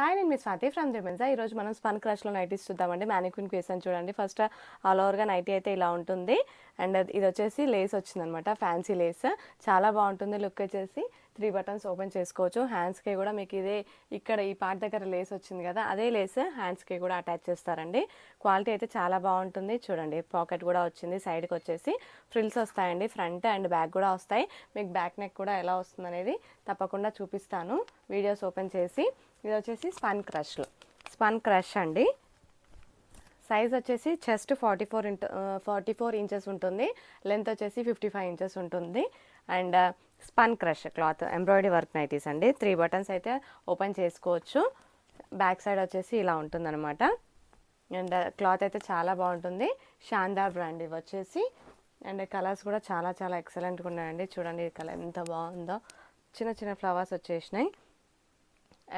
Hi, నేను మీ Swathi from జెమెన్సా. ఈరోజు మనం స్పన్ క్రష్లో నైటీస్ చూద్దామండి. మ్యానిక్విన్కి వేసాను చూడండి. ఫస్ట్ ఆల్ ఓవర్గా నైటీ అయితే ఇలా ఉంటుంది. అండ్ ఇది వచ్చేసి లేస్ వచ్చిందనమాట, ఫ్యాన్సీ లేస్. చాలా బాగుంటుంది లుక్. వచ్చేసి 3 బటన్స్ ఓపెన్ చేసుకోవచ్చు. హ్యాండ్స్కి కూడా మీకు ఇదే ఇక్కడ ఈ పార్ట్ దగ్గర లేస్ వచ్చింది కదా, అదే లేస్ హ్యాండ్స్కి కూడా అటాచ్ చేస్తారండి. క్వాలిటీ అయితే చాలా బాగుంటుంది. చూడండి, పాకెట్ కూడా వచ్చింది. సైడ్కి వచ్చేసి ఫ్రిల్స్ వస్తాయండి. ఫ్రంట్ అండ్ బ్యాక్ కూడా వస్తాయి. మీకు బ్యాక్ నెక్ కూడా ఎలా వస్తుంది అనేది తప్పకుండా చూపిస్తాను వీడియోస్ ఓపెన్ చేసి. ఇది వచ్చేసి స్పన్ క్రష్ అండి. సైజ్ వచ్చేసి చెస్ట్ 44 ఇంచెస్ ఉంటుంది. లెంత్ వచ్చేసి 55 ఇంచెస్ ఉంటుంది. And spun crush cloth embroidery work nighties అండి. 3 బటన్స్ అయితే ఓపెన్ చేసుకోవచ్చు. బ్యాక్ సైడ్ వచ్చేసి ఇలా ఉంటుందన్నమాట. అండ్ క్లాత్ అయితే చాలా బాగుంటుంది. శాందార్ బ్రాండ్ ఇవి వచ్చేసి. అండ్ కలర్స్ కూడా చాలా చాలా ఎక్సలెంట్గా ఉన్నాయండి. చూడండి ఈ కలర్ ఎంత బాగుందో. చిన్న చిన్న ఫ్లవర్స్ వచ్చేసినాయి.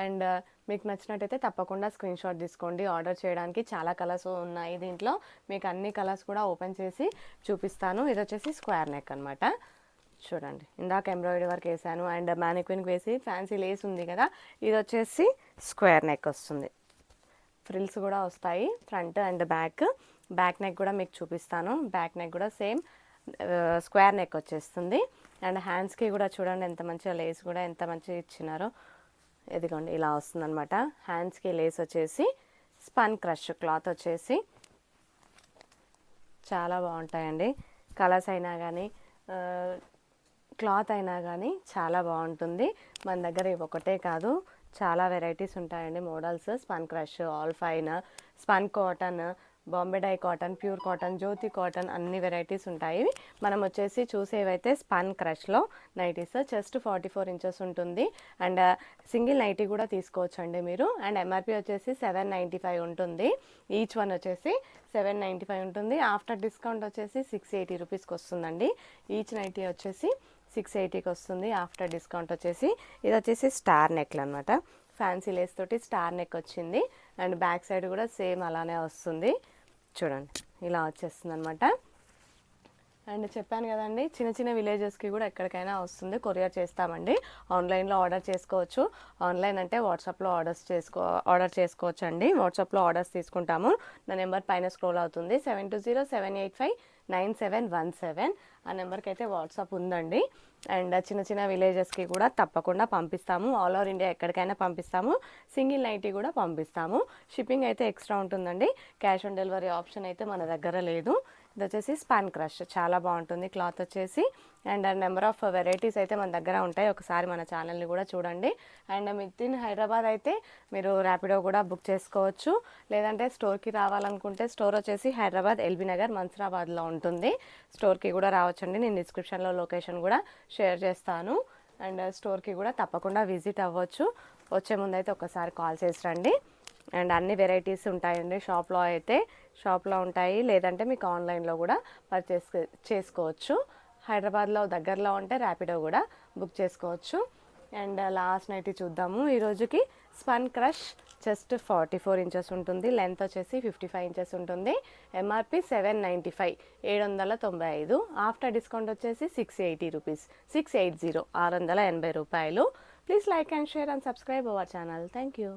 అండ్ మీకు నచ్చినట్టయితే తప్పకుండా స్క్రీన్ షాట్ తీసుకోండి. ఆర్డర్ చేయడానికి చాలా కలర్స్ ఉన్నాయి దీంట్లో. మీకు అన్ని కలర్స్ కూడా ఓపెన్ చేసి చూపిస్తాను. ఇది వచ్చేసి స్క్వేర్ నెక్ అనమాట. చూడండి, ఇందాక ఎంబ్రాయిడరీ వర్క్ వేసాను అండ్ మ్యానిక్విన్కి వేసి ఫ్యాన్సీ లేస్ ఉంది కదా, ఇది వచ్చేసి స్క్వేర్ నెక్ వస్తుంది. ఫ్రిల్స్ కూడా వస్తాయి front and back. Back neck కూడా మీకు చూపిస్తాను. బ్యాక్ నెక్ కూడా సేమ్ స్క్వేర్ నెక్ వచ్చేస్తుంది. అండ్ హ్యాండ్స్కి కూడా చూడండి ఎంత మంచిగా లేస్ కూడా ఎంత మంచిగా ఇచ్చినారో. ఇదిగోండి ఇలా వస్తుంది అనమాట. హ్యాండ్స్కి లేస్ వచ్చేసి స్పన్ క్రష్ క్లాత్ వచ్చేసి చాలా బాగుంటాయండి. కలర్స్ అయినా కానీ క్లాత్ అయినా కానీ చాలా బాగుంటుంది. మన దగ్గర ఇవి ఒకటే కాదు, చాలా వెరైటీస్ ఉంటాయండి models. Spun crush, all fine, spun cotton, Bombay dye cotton, pure cotton, Jyothi cotton, అన్ని వెరైటీస్ ఉంటాయి. మనం వచ్చేసి చూసేవైతే స్పన్ క్రష్లో నైటీస్. చెస్ట్ 44 ఇంచెస్ ఉంటుంది. అండ్ సింగిల్ నైటీ కూడా తీసుకోవచ్చు అండి మీరు. అండ్ ఎంఆర్పి వచ్చేసి 795 ఉంటుంది. ఈచ్ వన్ వచ్చేసి 795 ఉంటుంది. ఆఫ్టర్ డిస్కౌంట్ వచ్చేసి 680 రూపీస్కి వస్తుందండి. ఈచ్ నైటీ వచ్చేసి 680కి వస్తుంది ఆఫ్టర్ డిస్కౌంట్ వచ్చేసి. ఇది వచ్చేసి స్టార్ నెక్లు అనమాట. ఫ్యాన్సీ లేస్ తోటి స్టార్ నెక్ వచ్చింది. అండ్ బ్యాక్ సైడ్ కూడా సేమ్ అలానే వస్తుంది. చూడండి ఇలా వచ్చేస్తుంది అనమాట. అండ్ చెప్పాను కదండి, చిన్న చిన్న విలేజెస్కి కూడా ఎక్కడికైనా వస్తుంది. కొరియర్ చేస్తామండి. ఆన్లైన్లో ఆర్డర్ చేసుకోవచ్చు. ఆన్లైన్ అంటే వాట్సాప్లో ఆర్డర్ చేసుకోవచ్చు అండి. వాట్సాప్లో ఆర్డర్స్ తీసుకుంటాము. నా నెంబర్ పైన స్క్రోల్ అవుతుంది. 7207859717 ఆ నెంబర్కి అయితే వాట్సాప్ ఉందండి. అండ్ చిన్న చిన్న విలేజెస్కి కూడా తప్పకుండా పంపిస్తాము. ఆల్ ఓవర్ ఇండియా ఎక్కడికైనా పంపిస్తాము. సింగిల్ నైటీ కూడా పంపిస్తాము. షిప్పింగ్ అయితే ఎక్స్ట్రా ఉంటుందండి. క్యాష్ ఆన్ డెలివరీ ఆప్షన్ అయితే మన దగ్గర లేదు. ఇది వచ్చేసి స్పాన్ క్రష్ చాలా బాగుంటుంది క్లాత్ వచ్చేసి. అండ్ నెంబర్ ఆఫ్ వెరైటీస్ అయితే మన దగ్గర ఉంటాయి. ఒకసారి మన ఛానల్ని కూడా చూడండి. అండ్ విత్ ఇన్ హైదరాబాద్ అయితే మీరు ర్యాపిడో కూడా బుక్ చేసుకోవచ్చు. లేదంటే స్టోర్కి రావాలనుకుంటే స్టోర్ వచ్చేసి హైదరాబాద్ ఎల్బీ నగర్ మన్సరాబాద్లో ఉంటుంది. స్టోర్కి కూడా రావచ్చండి. నేను డిస్క్రిప్షన్లో లొకేషన్ కూడా షేర్ చేస్తాను. అండ్ స్టోర్కి కూడా తప్పకుండా విజిట్ అవ్వచ్చు. వచ్చే ముందు అయితే ఒకసారి కాల్ చేసి రండి. అండ్ అన్ని వెరైటీస్ ఉంటాయండి షాప్లో ఉంటాయి. లేదంటే మీకు ఆన్లైన్లో కూడా పర్చేస్ చేసుకోవచ్చు. హైదరాబాద్లో దగ్గరలో ఉంటే ర్యాపిడో కూడా బుక్ చేసుకోవచ్చు. అండ్ లాస్ట్ నైటీ చూద్దాము ఈ రోజుకి. స్పన్ క్రష్ చెస్ట్ 44 ఇంచెస్ ఉంటుంది. లెంత్ వచ్చేసి 55 ఇంచెస్ ఉంటుంది. ఎంఆర్పి 795 795. ఆఫ్టర్ డిస్కౌంట్ వచ్చేసి 680 రూపీస్ 680 680 రూపాయలు. Please like and share and subscribe our channel. Thank you.